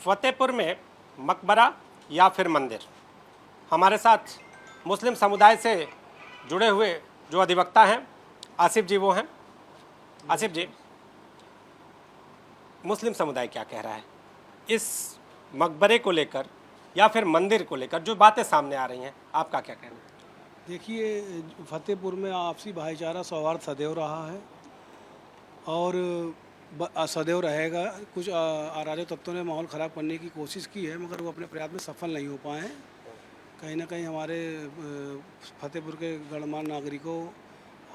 फतेहपुर में मकबरा या फिर मंदिर। हमारे साथ मुस्लिम समुदाय से जुड़े हुए जो अधिवक्ता हैं आसिफ जी वो हैं। आसिफ जी, मुस्लिम समुदाय क्या कह रहा है इस मकबरे को लेकर या फिर मंदिर को लेकर, जो बातें सामने आ रही हैं, आपका क्या कहना है? देखिए, फतेहपुर में आपसी भाईचारा सौहार्द सदैव रहा है और सदैव रहेगा। कुछ अराजक तत्वों ने माहौल ख़राब करने की कोशिश की है, मगर वो अपने प्रयास में सफल नहीं हो पाए हैं। कहीं ना कहीं हमारे फतेहपुर के गणमान्य नागरिकों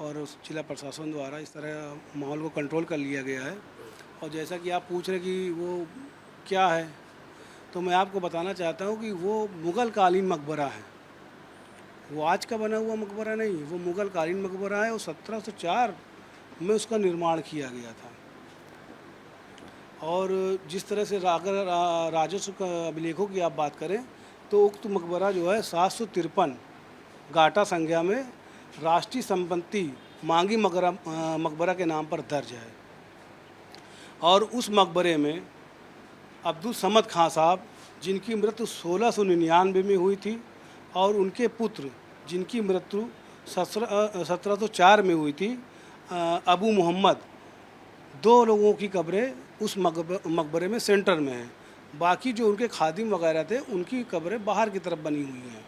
और जिला प्रशासन द्वारा इस तरह माहौल को कंट्रोल कर लिया गया है। और जैसा कि आप पूछ रहे कि वो क्या है, तो मैं आपको बताना चाहता हूँ कि वो मुग़ल कालीन मकबरा है। वो आज का बना हुआ मकबरा नहीं, वो मुग़ल कालीन मकबरा है और 1704 में उसका निर्माण किया गया था। और जिस तरह से अगर राजस्व अभिलेखों की आप बात करें तो उक्त मकबरा जो है 753 गाटा संज्ञा में राष्ट्रीय संपत्ति मांगी मकबरा के नाम पर दर्ज है। और उस मकबरे में अब्दुल समद खां साहब, जिनकी मृत्यु 1699 में हुई थी, और उनके पुत्र जिनकी मृत्यु 1704 में हुई थी, अबू मोहम्मद, 2 लोगों की कब्रें उस मकबरे में सेंटर में हैं। बाकी जो उनके खादिम वगैरह थे उनकी कब्रें बाहर की तरफ बनी हुई हैं।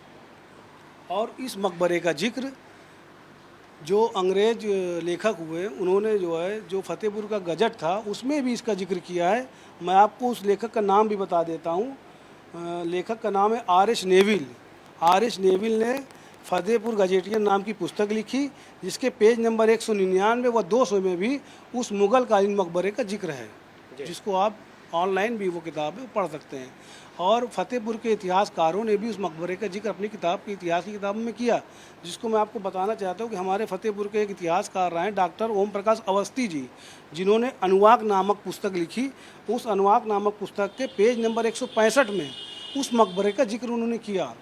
और इस मकबरे का जिक्र जो अंग्रेज लेखक हुए, उन्होंने जो फतेहपुर का गजट था उसमें भी इसका जिक्र किया है। मैं आपको उस लेखक का नाम भी बता देता हूँ। लेखक का नाम है आर.एच. नेविल। आर.एच. नेविल ने फतेहपुर गजेटियन नाम की पुस्तक लिखी, जिसके पेज नंबर 199 व 200 में भी उस मुग़ल कालीन मकबरे का जिक्र है, जिसको आप ऑनलाइन भी वो किताब पढ़ सकते हैं। और फतेहपुर के इतिहासकारों ने भी उस मकबरे का जिक्र अपनी इतिहास की किताब में किया, जिसको मैं आपको बताना चाहता हूँ कि हमारे फतेहपुर के एक इतिहासकार रहे हैं डॉक्टर ओम प्रकाश अवस्थी जी, जिन्होंने अनुवाक नामक पुस्तक लिखी। उस अनुवाक नामक पुस्तक के पेज नंबर 165 में उस मकबरे का जिक्र उन्होंने किया।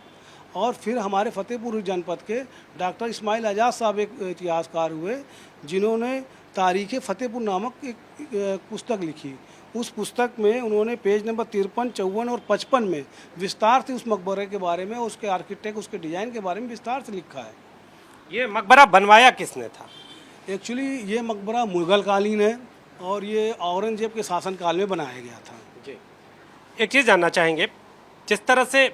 और फिर हमारे फतेहपुर जनपद के डॉक्टर इस्माइल आज़ाद साहब एक इतिहासकार हुए, जिन्होंने तारीख़ फतेहपुर नामक एक पुस्तक लिखी। उस पुस्तक में उन्होंने पेज नंबर 53, 54 और 55 में विस्तार से उस मकबरे के बारे में, उसके आर्किटेक्ट, उसके डिज़ाइन के बारे में विस्तार से लिखा है। ये मकबरा बनवाया किसने था? एक्चुअली ये मकबरा मुग़ल कालीन है और ये औरंगजेब के शासनकाल में बनाया गया था। जी, एक चीज़ जानना चाहेंगे, जिस तरह से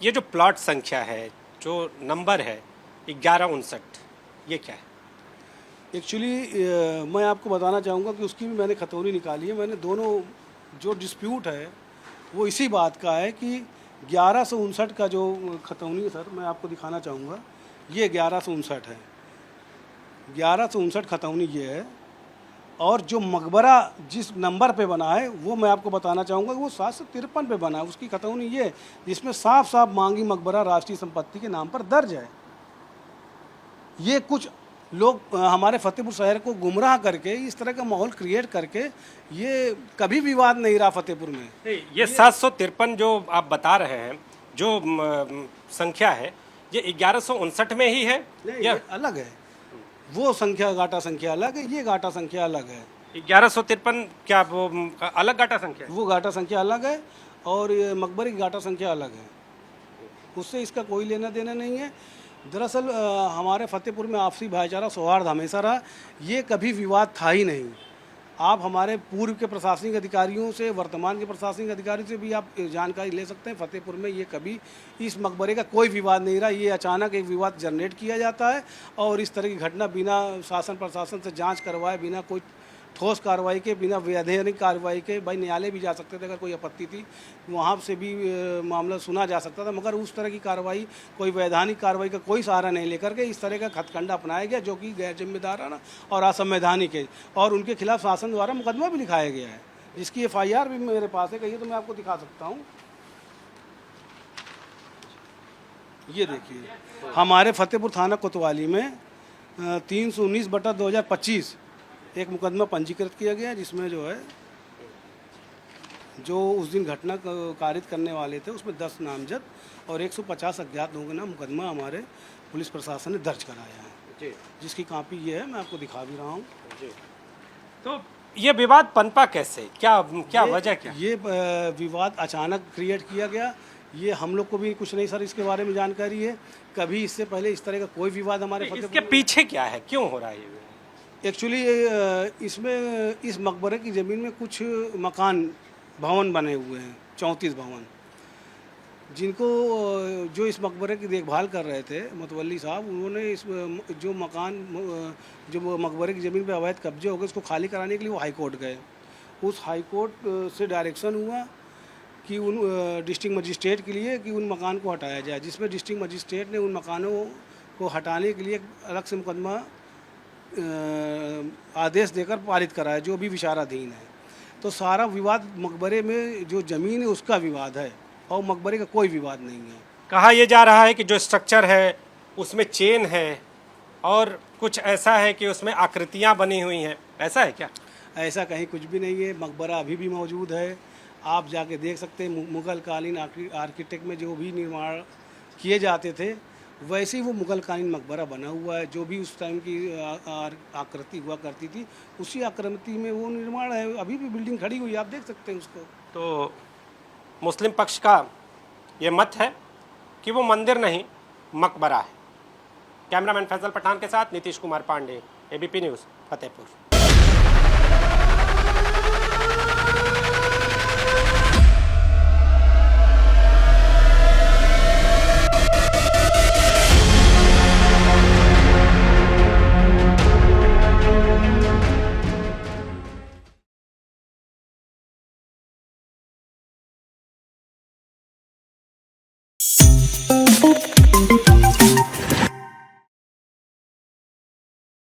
ये जो प्लॉट संख्या है, जो नंबर है 1159, ये क्या है? एक्चुअली मैं आपको बताना चाहूँगा कि उसकी भी मैंने खतौनी निकाली है। मैंने दोनों जो डिस्प्यूट है वो इसी बात का है कि 1159 का जो खतौनी है, सर मैं आपको दिखाना चाहूँगा, ये 1159 है। 1159 खतौनी ये है। और जो मकबरा जिस नंबर पे बना है वो मैं आपको बताना चाहूँगा कि वो 753 पे बना है। उसकी खतौनी ये है, जिसमें साफ साफ मांगी मकबरा राष्ट्रीय संपत्ति के नाम पर दर्ज है। ये कुछ लोग हमारे फतेहपुर शहर को गुमराह करके, इस तरह का माहौल क्रिएट करके, ये कभी विवाद नहीं रहा फतेहपुर में। ये 753 जो आप बता रहे हैं, जो संख्या है, ये 1159 में ही है? ये अलग है। वो संख्या गाटा संख्या अलग है, ये गाटा संख्या अलग है। 1153 क्या वो अलग गाटा संख्या है? वो गाटा संख्या अलग है और ये मकबरे की गाटा संख्या अलग है। उससे इसका कोई लेना देना नहीं है। दरअसल हमारे फतेहपुर में आपसी भाईचारा सौहार्द हमेशा रहा, ये कभी विवाद था ही नहीं। आप हमारे पूर्व के प्रशासनिक अधिकारियों से, वर्तमान के प्रशासनिक अधिकारियों से भी आप जानकारी ले सकते हैं। फतेहपुर में ये कभी इस मकबरे का कोई विवाद नहीं रहा। ये अचानक एक विवाद जनरेट किया जाता है और इस तरह की घटना बिना शासन प्रशासन से जांच करवाए, बिना कोई ठोस कार्रवाई के, बिना वैधानिक कार्रवाई के, भाई न्यायालय भी जा सकते थे अगर कोई आपत्ति थी, वहाँ से भी मामला सुना जा सकता था, मगर उस तरह की कार्रवाई, कोई वैधानिक कार्रवाई का कोई सहारा नहीं लेकर के इस तरह का हथकंडा अपनाया गया, जो कि गैर जिम्मेदाराना और असंवैधानिक है। और उनके खिलाफ शासन द्वारा मुकदमा भी लिखाया गया है, जिसकी FIR भी मेरे पास है। कहिए तो मैं आपको दिखा सकता हूँ। ये देखिए, हमारे फतेहपुर थाना कोतवाली में 319/2025 एक मुकदमा पंजीकृत किया गया, जिसमें जो उस दिन घटना कारित करने वाले थे उसमें 10 नामजद और 150 अज्ञात लोगों के नाम मुकदमा हमारे पुलिस प्रशासन ने दर्ज कराया है। जी, जिसकी कॉपी ये है, मैं आपको दिखा भी रहा हूँ। जी, तो ये विवाद पनपा कैसे, क्या क्या वजह क्या? ये विवाद अचानक क्रिएट किया गया। ये हम लोग को भी कुछ नहीं सर इसके बारे में जानकारी है। कभी इससे पहले इस तरह का कोई विवाद हमारे इसके पीछे क्या है, क्यों हो रहा है ये? एक्चुअली इसमें इस मकबरे की ज़मीन में कुछ मकान भवन बने हुए हैं, 34 भवन, जिनको जो इस मकबरे की देखभाल कर रहे थे मतवल्ली साहब, उन्होंने इस जो मकान जो मकबरे की ज़मीन पे अवैध कब्जे हो गए उसको खाली कराने के लिए वो हाई कोर्ट गए। उस हाई कोर्ट से डायरेक्शन हुआ कि उन डिस्ट्रिक्ट मजिस्ट्रेट के लिए कि उन मकान को हटाया जाए, जिसमें डिस्ट्रिक्ट मजिस्ट्रेट ने उन मकानों को हटाने के लिए अलग से मुकदमा आदेश देकर पारित कराया, जो भी विचाराधीन है। तो सारा विवाद मकबरे में जो ज़मीन है उसका विवाद है और मकबरे का कोई विवाद नहीं है। कहा यह जा रहा है कि जो स्ट्रक्चर है उसमें चेन है और कुछ ऐसा है कि उसमें आकृतियां बनी हुई हैं, ऐसा है क्या? ऐसा कहीं कुछ भी नहीं है। मकबरा अभी भी मौजूद है, आप जाके देख सकते हैं। मुग़ल कालीन आर्किटेक्ट में जो भी निर्माण किए जाते थे वैसे ही वो मुग़ल कालीन मकबरा बना हुआ है। जो भी उस टाइम की आकृति हुआ करती थी उसी आकृति में वो निर्माण है। अभी भी बिल्डिंग खड़ी हुई है, आप देख सकते हैं उसको। तो मुस्लिम पक्ष का ये मत है कि वो मंदिर नहीं मकबरा है। कैमरामैन फैजल पठान के साथ नीतीश कुमार पांडे, एबीपी न्यूज़, फतेहपुर।